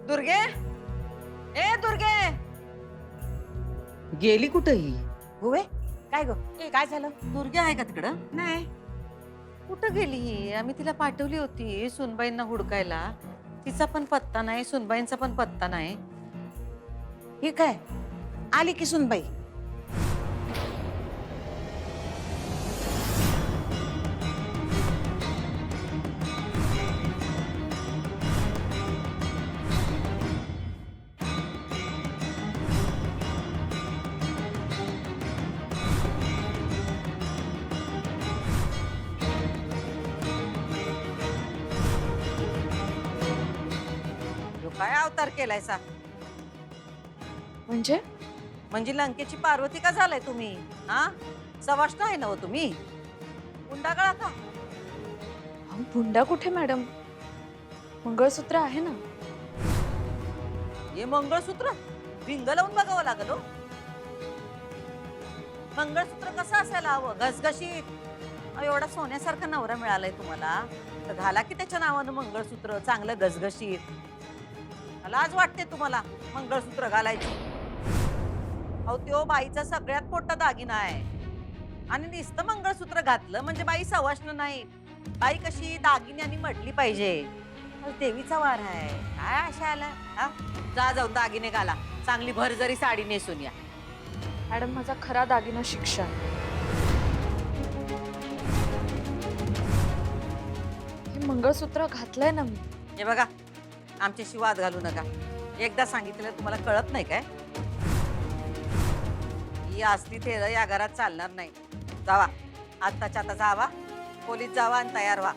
दुर्गे, ए दुर्गे, गेली कुठं ही? होय काय ग? काय झालं? दुर्गे आहे का तिकडं? नाही, कुठं गेली ही? आम्ही तिला पाठवली होती सुनबाईंना हुडकायला. तिचा पण पत्ता नाही, सुनबाईंचा पण पत्ता नाही. हे काय आली की सुनबाई. ह्यो काय अवतार केलायसा? म्हणजे म्हणजे लंकेची पार्वती का झालाय तुम्ही? हा, सवाष्ण आहे ना हो तुम्ही? गुंडागळा का? अहो, हुंडा कुठे मॅडम? मंगळसूत्र आहे ना. हे मंगळसूत्र भिंग लावून बघावं लागल हो. मंगळसूत्र कसं असायला हवं? घसघशीत. अहो, एवढा सोन्यासारखा नवरा मिळालाय तुम्हाला तर घाला की त्याच्या नावानं मंगळसूत्र चांगलं घसघशीत. लाज वाटते तुम्हाला मंगळसूत्र घालायची? अहो त्यो बाईचा सगळ्यात मोठा दागिना आहे आणि नुसतं मंगळसूत्र घातलं म्हणजे बाई सवाष्ण नाही. बाई कशी दागिन्यानी मडली पाहिजे. अहो, देवीचा वार आहे काय अशा आला? हा, जा जाऊन दागिने घाला, चांगली भरजरी साडी नेसून या. मॅडम माझा खरा दागिना शिक्षण. हे मंगळसूत्र घातलंय ना मी. हे बघा, आमच्याशी वाद घालू नका. एकदा सांगितलं तुम्हाला कळत नाही काय? ही असली थेर या घरात चालणार नाही. जावा, आत्ताच्या आता जावा, खोलीत जावा आणि तयार व्हा.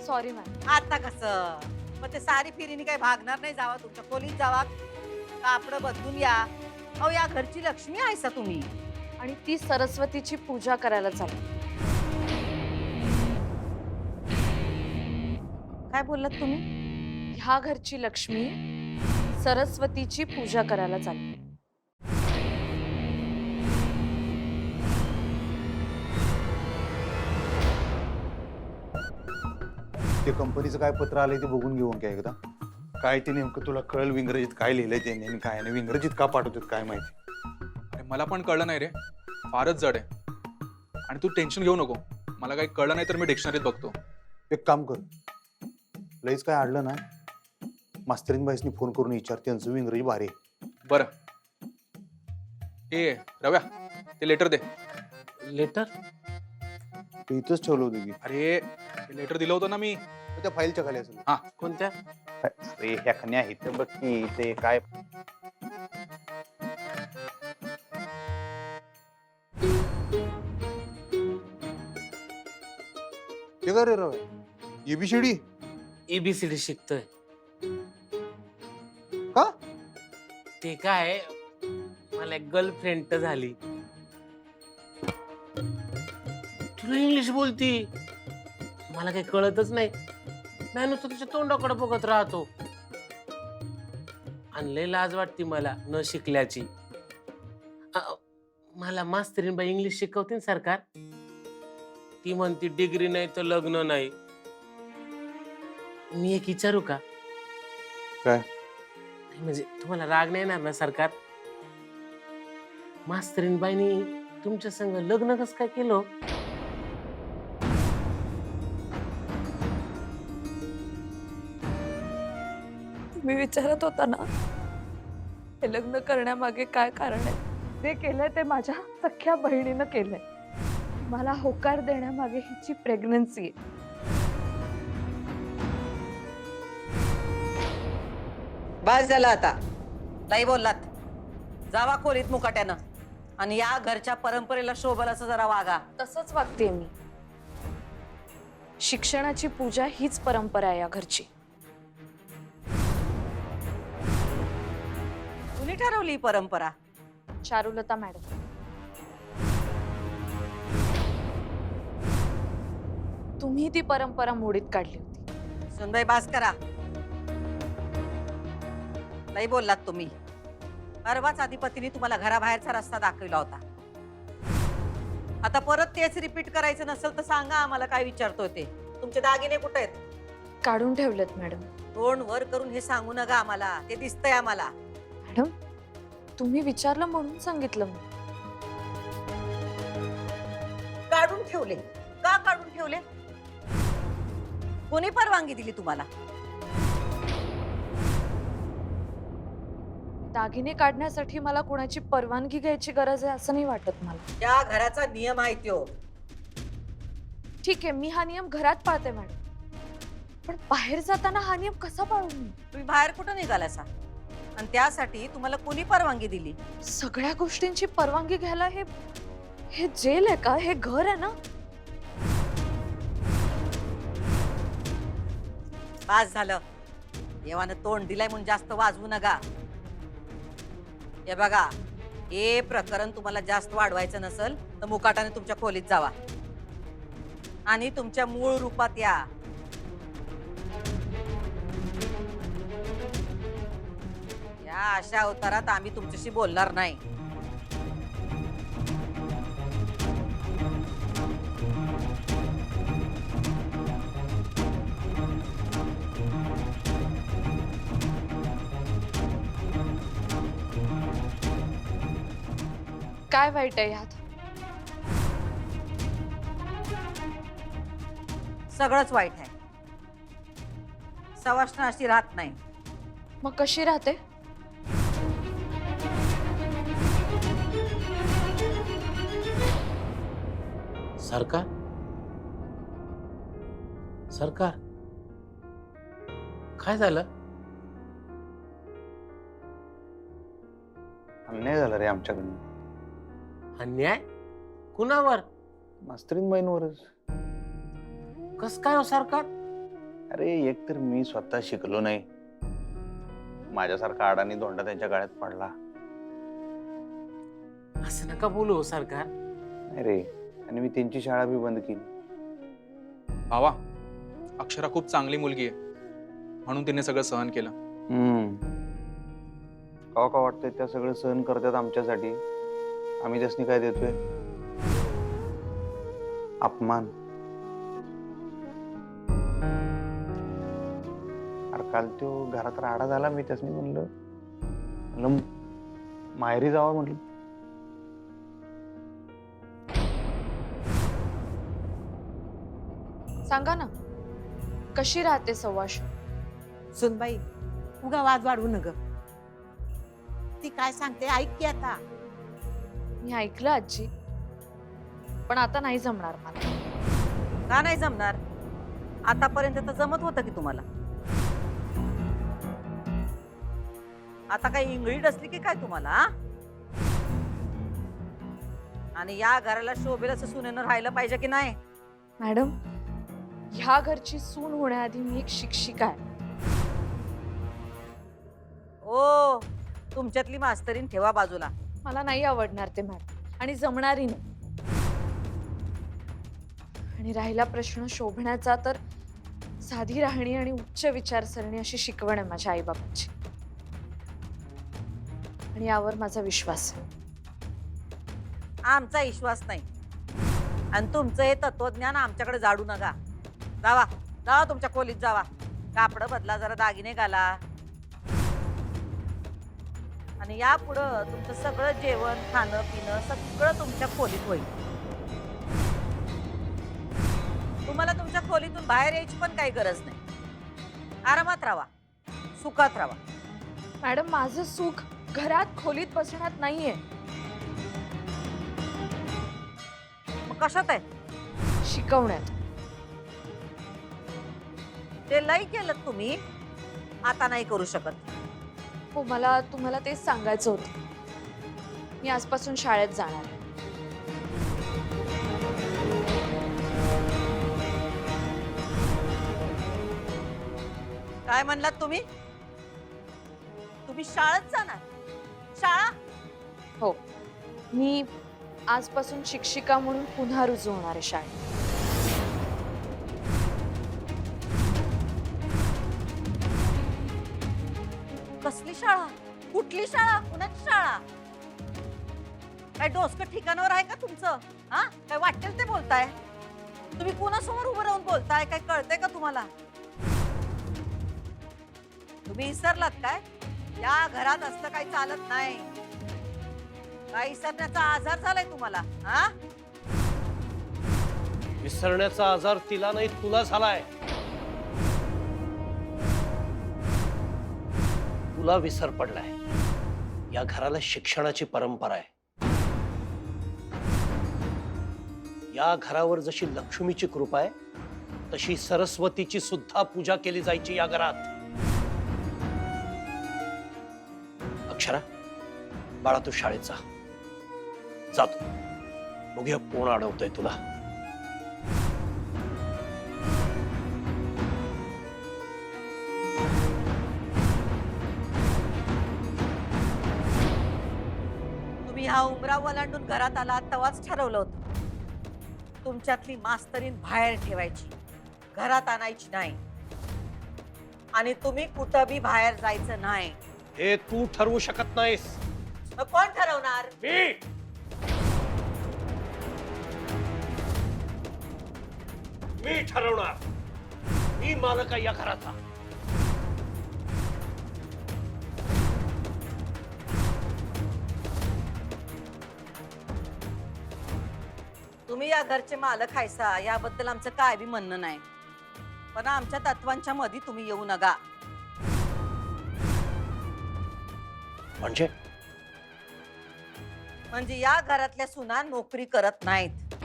Sorry ma'am. आता कसं? मग ते सारी फिरीने काही भागणार नाही. जावा, तुमच्या खोलीत जावा, कापड बदलून या. अहो, या घरची लक्ष्मी आहेसा तुम्ही. आणि ती सरस्वतीची पूजा करायला चालली. काय बोललात तुम्ही? ह्या घरची लक्ष्मी सरस्वतीची पूजा करायला चालली. ते कंपनीचं काय पत्र आलंय ते बघून घेऊन काय एकदा. काय ते नेमकं तुला कळलं विंग्रजीत काय लिहिलंय त्यांनी आणि काय नाही, विंग्रजीत का पाठवतात काय माहिती. अरे मला पण कळलं नाही रे, फारच जड आहे. आणि तू टेन्शन घेऊ नको, मला काही कळलं नाही तर मी डिक्शनरीत बघतो. एक काम कर, लईच काय अडलं ना मास्तरीन बाईसनी फोन करून विचार, त्यांचं विंग्रजी भारी आहे. बरं, ए रव्या, ते लेटर दे. लेटर? ते इथंच ठेवलं होतं की. अरे लेटर दिलं होतं ना मी. त्या फाईलच्या खाली असेल. हा, कोणत्या? अरे ह्या खन्या आहेत ते बघ की. ते काय ते काय रे रव्या? एबीसीडी एबीसीडी शिकतोय. का? ते काय, मला एक गर्लफ्रेंड तर झाली. तुला इंग्लिश बोलती, मला काही कळतच नाही. नाही, नुसतं तुझ्या तोंडाकडे बघत राहतो. आणि लय लाज वाटते मला न शिकल्याची. मला मास्तरीन बाई इंग्लिश शिकवते सरकार. ती म्हणती डिग्री नाही तर लग्न नाही. मी एक विचारू का? काय? म्हणजे तुम्हाला राग नाही येणार ना सरकार? मास्तरीन बाईनी तुमच्या संग लग्न कसं काय केलं? तुम्ही विचारत होता ना हे लग्न करण्यामागे काय कारण आहे. जे केलंय ते माझ्या सख्या बहिणीनं केलंय. मला होकार देण्यामागे हिची प्रेग्नन्सी आहे. बस झालं आता, लई बोललात. जावा खोलीत मुकाट्यानं आणि या घरच्या परंपरेला शोभल असं जरा वागा. तसंच वागते मी. शिक्षणाची पूजा हीच परंपरा आहे या घरची. कुणी ठरवली ही परंपरा? चारुलता मॅडम. तुम्ही ती परंपरा मोडीत काढली होती. सुनबाई बास करा. लई बोललात तुम्ही. परवाच अधिपतीने तुम्हाला घराबाहेरचा रस्ता दाखवला होता. आता परत तेच रिपीट करायचं नसेल तर सांगा आम्हाला. काय विचारतोय ते? तुमचे दागिने कुठे आहेत? काढून ठेवलेत मॅडम. तोंड वर करून हे सांगू नका आम्हाला, ते दिसतंय आम्हाला. मॅडम तुम्ही विचारलं म्हणून सांगितलं मी. काढून ठेवले का? काढून ठेवले? कोणी परवानगी दिली तुम्हाला? दागिने काढण्यासाठी मला कोणाची परवानगी घ्यायची गरज आहे असं नाही वाटत मला. त्या घराचा नियम आहे त्यो. ठीक आहे, मी हा नियम घरात पाळते मॅडम, पण बाहेर जाताना हा नियम कसा पाळू मी? तुम्ही बाहेर कुठं निघालासा आणि त्यासाठी तुम्हाला कोणी परवानगी दिली? सगळ्या गोष्टींची परवानगी घ्यायला हे हे जेल आहे का? हे घर आहे ना? पास झालं. देवानं तोंड दिलाय म्हणून जास्त वाजवू नका. हे बघा, हे प्रकरण तुम्हाला जास्त वाढवायचं नसेल तर मुकाटाने तुमच्या खोलीत जावा आणि तुमच्या मूळ रूपात या. या अशा अवतारात आम्ही तुमच्याशी बोलणार नाही. काय वाईट आहे ह्यात? सगळंच वाईट आहे. सवाष्ण अशी राहत नाही. मग कशी राहते? सरकार सरकार काय झालं? अन्याय झाला रे आमच्याकडनं. अन्याय कुणावर? मास्तरीन बहिणीवरच. कस काय हो सरकार? अरे एक तर मी स्वतः शिकलो नाही, माझ्यासारखा अडाणी धोंडा त्यांच्या गळ्यात पडला. असं नका बोलू हो सरकार. नाही रे, आणि मी त्यांची शाळा बी बंद केली. भावा, अक्षरा खूप चांगली मुलगी आहे म्हणून तिने सगळं सहन केलं. का वाटतंय त्या सगळं सहन करतात आमच्यासाठी, आम्ही त्यासनी काय देतोय? अपमान. अरे काल तो घरात राडा झाला, मी त्यासनी म्हणलं माहेरी जावा म्हटलं. सांगा ना, कशी राहते सवाश? सुनबाई, उगा वाद वाढवू नग. ती काय सांगते ऐक की आता. मी ऐकलं आजी, पण आता नाही जमणार मला. का नाही जमणार? आतापर्यंत तर जमत होतं की तुम्हाला. आता काही इंगळी डसली की काय तुम्हाला? आ? आणि या घराला शोभेल असं सुनेनं राहिलं पाहिजे की नाही? मॅडम, ह्या घरची सून होण्याआधी मी एक शिक्षिका आहे. ओ, तुमच्यातली मास्तरीन ठेवा बाजूला. मला नाही आवडणार ते मॅडम, आणि जमणारही नाही. आणि राहिला प्रश्न शोभण्याचा, तर साधी राहणी आणि उच्च विचारसरणी अशी शिकवण आहे माझ्या आईबाबांची, आणि यावर माझा विश्वास आहे. आमचा विश्वास नाही, आणि तुमचं हे तत्वज्ञान आमच्याकडे जाडू नका. जावा जावा, तुमच्या खोलीत जावा. कापड बदला, जरा दागिने घाला, आणि यापुढं तुमचं सगळं जेवण खाणं पिणं सगळं तुमच्या खोलीत होईल. तुम्हाला तुमच्या खोलीतून बाहेर यायची पण काही गरज नाही. आरामात राहा, सुखात राहा. मॅडम, माझं सुख घरात खोलीत बसण्यात नाहीये. मग कशात आहे? शिकवण्यात. ते लई केलं तुम्ही, आता नाही करू शकत. हो, मला तुम्हाला तेच सांगायचं होतं. मी आजपासून शाळेत जाणार आहे. काय म्हणलात तुम्ही? तुम्ही शाळेत जाणार? शाळा? हो, मी आजपासून शिक्षिका म्हणून पुन्हा रुजू होणार आहे शाळेत. कसली शाळा? कुठली शाळा? कुणाची शाळा? काय डोसकं ठिकाणावर आहे का तुमचं? हा, काय वाटेल ते बोलताय? तुम्ही कुणासमोर उभं राहून बोलताय? काय कळतंय का तुम्हाला? तुम्ही विसरलात काय? या घरात असलं काही चालत नाही. काय विसरण्याचा आजार झालाय तुम्हाला? हा, विसरण्याचा आजार तिला नाही तुला झालाय. तुला विसर पडलाय. या घराला शिक्षणाची परंपरा आहे. या घरावर जशी लक्ष्मीची कृपा आहे तशी सरस्वतीची सुद्धा पूजा केली जायची या घरात. अक्षरा, बाळा तू शाळेत जा. जातो, बघूया कोण अडवतोय तुला. तुम्ही हा उमरा ओलांडून घरात आला तेव्हाच ठरवलं होतं तुमच्यातली मास्तरीन बाहेर ठेवायची, घरात आणायची नाही. आणि तुम्ही कुठं बी बाहेर जायचं नाही. हे तू ठरवू शकत नाहीस. मग कोण ठरवणार? मी ठरवणार. मी मालक आहे या घराचा. तुम्ही या घरचे मालक हायसा याबद्दल आमचं काय बी म्हणणं नाही, पण आमच्या तत्वांच्या मध्ये तुम्ही येऊ नका. म्हणजे या घरातल्या सुना नोकरी करत नाहीत.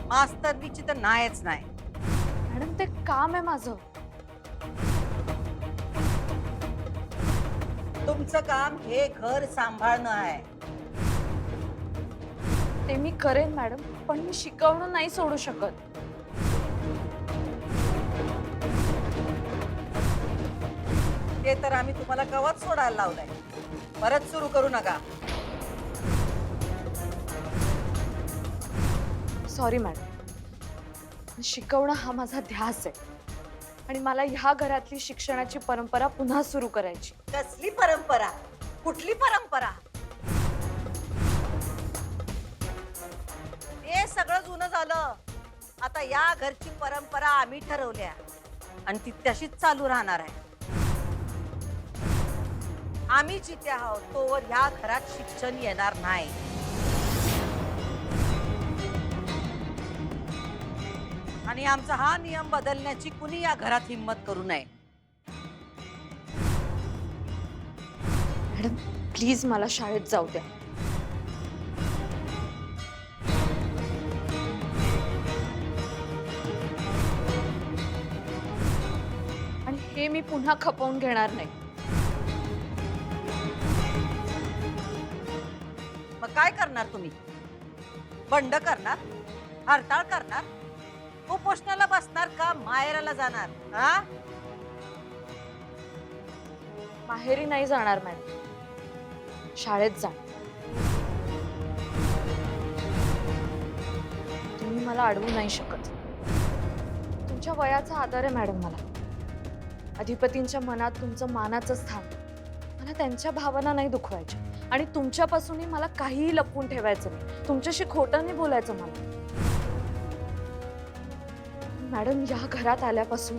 मास्तरनीची तर नाहीच नाही. मॅडम ते काम आहे माझं. तुमचं काम हे घर सांभाळणं आहे. ते मी करेन मॅडम, पण मी शिकवणं नाही सोडू शकत. ते तर आम्ही तुम्हाला कवच सोडायला लावलंय. परत सुरू करू नका. सॉरी मॅडम, शिकवणं हा माझा ध्यास आहे आणि मला ह्या घरातली शिक्षणाची परंपरा पुन्हा सुरू करायची. कसली परंपरा? कुठली परंपरा? हे सगळं जुनं झालं. आता या घरची परंपरा आम्ही ठरवल्या आणि ती तशीच चालू राहणार आहे. आम्ही जिथे आहोत तोवर ह्या घरात शिक्षण येणार नाही. आणि आमचा हा नियम बदलण्याची कुणी या घरात हिंमत करू नये. मॅडम प्लीज मला शाळेत जाऊ द्या. आणि हे मी पुन्हा खपवून घेणार नाही. मग काय करणार तुम्ही? बंड करणार? हरताळ करणार? उपोषणाला बसणार का माहेराला जाणार? हा, माहेरी नाही जाणार मॅडम, शाळेत जा. तुम्ही मला अडवू नाही शकत. तुमच्या वयाचा आदर आहे मॅडम मला. अधिपतींच्या मनात तुमचं मानाचं स्थान. मला त्यांच्या भावना नाही दुखवायच्या आणि तुमच्यापासूनही मला काहीही लपवून ठेवायचं नाही. तुमच्याशी खोटं नाही बोलायचं मला. मॅडम या घरात आल्यापासून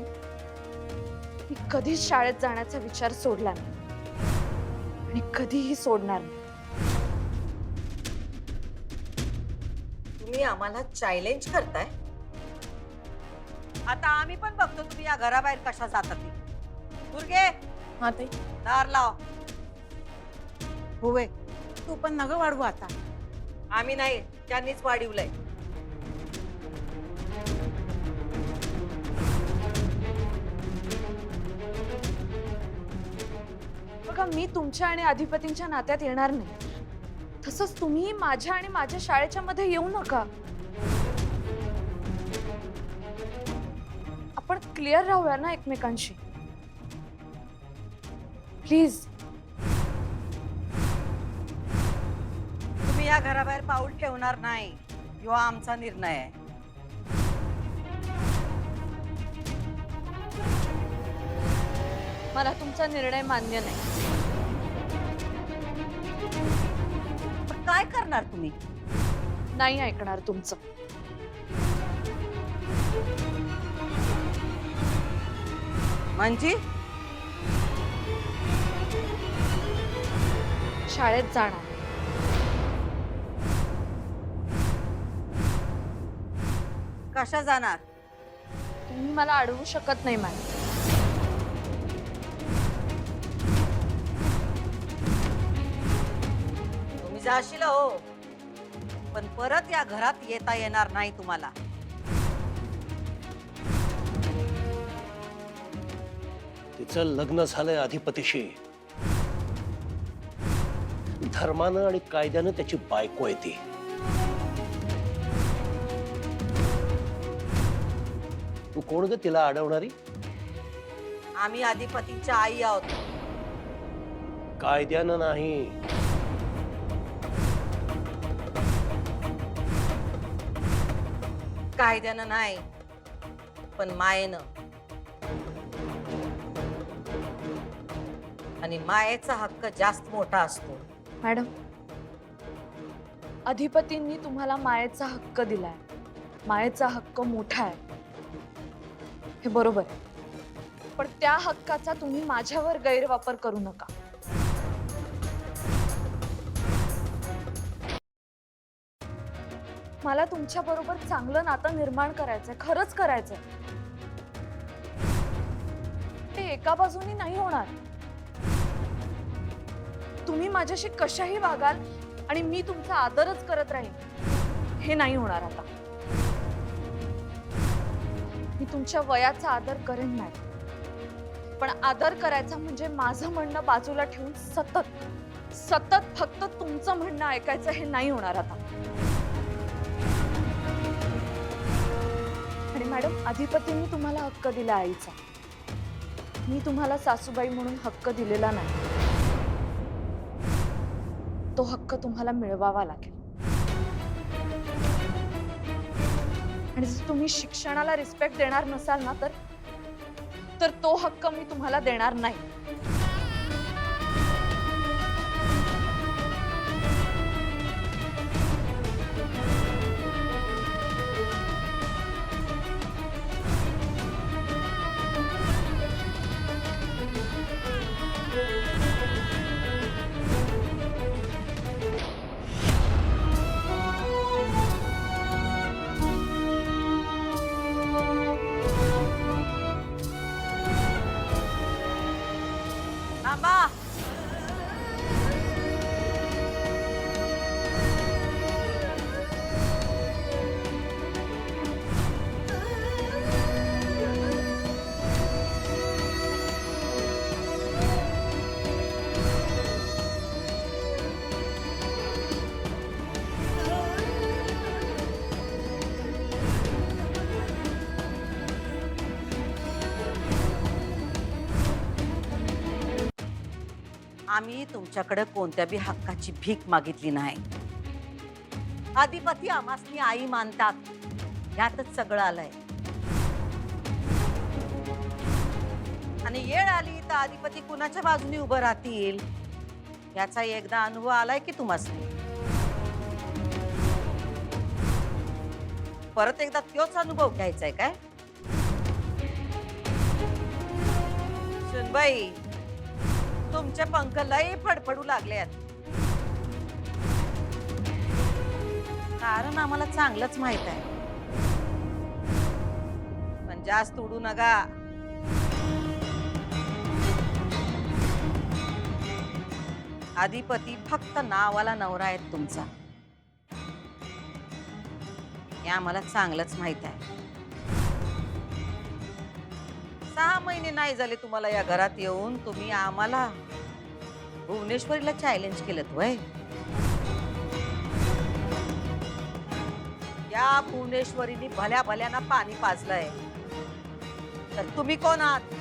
मी कधीच शाळेत जाण्याचा विचार सोडला नाही आणि कधीही सोडणार नाही. तुम्ही आम्हाला चॅलेंज करताय? आता आम्ही पण बघतो तुम्ही या घराबाहेर कशा जातात ते. दुर्गे, हा ताई. दार लाव. होय, तू पण नग वाढवू आता. आम्ही नाही, त्यांनीच वाढवलंय. बघा मी तुमच्या आणि अधिपतींच्या नात्यात येणार नाही, तसंच तुम्ही माझ्या आणि माझ्या शाळेच्या मध्ये येऊ नका. आपण क्लिअर राहूया ना एकमेकांशी, प्लीज. तुम्ही या घराबाहेर पाऊल ठेवणार नाही, ह्यो आमचा निर्णय आहे. मला तुमचा निर्णय मान्य नाही. पण काय करणार तुम्ही? नाही ऐकणार तुमचं. म्हणजे शाळेत जाणार. कशा जाणार? तुम्ही मला अडवू शकत नाही मॅडम. तुम्ही जाशील हो, पण परत या घरात येता येणार नाही तुम्हाला. तिचं लग्न झालंय अधिपतीशी. धर्मानं आणि कायद्यानं त्याची बायको आहे ती. तू कोण ग तिला अडवणारी? आम्ही अधिपतीच्या आई आहोत. कायद्यानं नाही. कायद्यानं नाही, पण मायेनं. आणि मायेचा हक्क जास्त मोठा असतो. मॅडम, अधिपतींनी तुम्हाला मायेचा हक्क दिलाय. मायेचा हक्क मोठा आहे, हे बरोबर आहे. पण त्या हक्काचा तुम्ही माझ्यावर गैरवापर करू नका. मला तुमच्या बरोबर चांगलं नातं निर्माण करायचंय, खरंच करायचंय. ते एका बाजूनी नाही होणार. तुम्ही माझ्याशी कशाही वागाल आणि मी तुमचा आदरच करत राहीन, हे नाही होणार आता. मी तुमच्या वयाचा आदर करेन मॅडम, पण आदर करायचा म्हणजे माझं म्हणणं बाजूला ठेवून सतत सतत फक्त तुमचं म्हणणं ऐकायचं, हे नाही होणार आता. आणि मॅडम, अधिपतींनी तुम्हाला हक्क दिला आईचा. मी तुम्हाला सासूबाई म्हणून हक्क दिलेला नाही. तो हक्क तुम्हाला मिळवावा लागेल. आणि जर तुम्ही शिक्षणाला रिस्पेक्ट देणार नसाल ना, तर तो हक्क मी तुम्हाला देणार नाही. थांबा. आम्ही तुमच्याकडे कोणत्या बी हक्काची भीक मागितली नाही. अधिपती आम्हासनी आई मानतात, यातच सगळं आलंय. आणि येळ आली तर अधिपती कुणाच्या बाजूने उभं राहतील, याचा एकदा अनुभव आलाय की तुम्हासनी. परत एकदा तोच अनुभव घ्यायचाय काय? सुनबाई, तुमचे पंख लय फडफडू लागलेत. कारण आम्हाला चांगलंच माहित आहे, पण जास्त उडू नका. अधिपती फक्त नावाला नवरा आहेत तुमचा, हे आम्हाला चांगलंच माहित आहे. 6 महिने नाही झाले तुम्हाला या घरात येऊन, तुम्ही आम्हाला भुवनेश्वरीला चॅलेंज केलं वय. या भुवनेश्वरीने भल्या भल्याना पाणी पाजलंय, तर तुम्ही कोण आहात?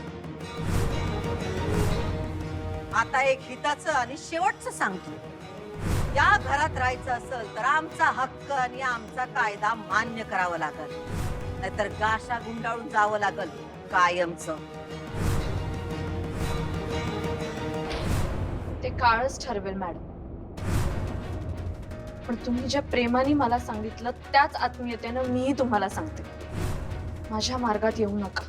आता एक हिताचं आणि शेवटचं सांगतो, या घरात राहायचं असेल तर आमचा हक्क आणि आमचा कायदा मान्य करावा लागल, नाहीतर गाशा गुंडाळून जावं लागल कायमचं. ते काळच ठरवेल मॅडम. पण तुम्ही ज्या प्रेमाने मला सांगितलं, त्याच आत्मीयतेनं मीही तुम्हाला सांगते, माझ्या मार्गात येऊ नका.